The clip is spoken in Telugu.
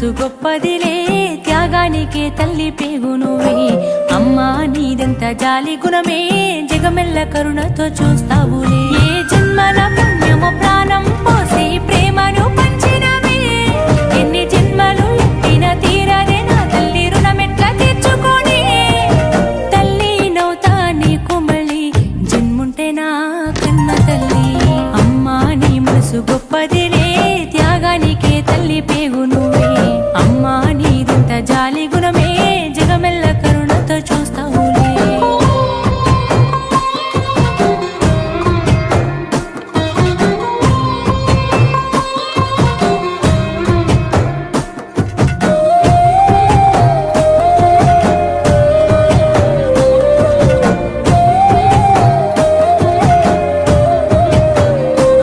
మనసు గొప్పదిలే త్యాగానికే తల్లి పేగు నువ్వే అమ్మా నీదెంత జాలి గుణమే జగమెల్ల కరుణతో చూస్తావులే ఏ జన్మల పుణ్యమో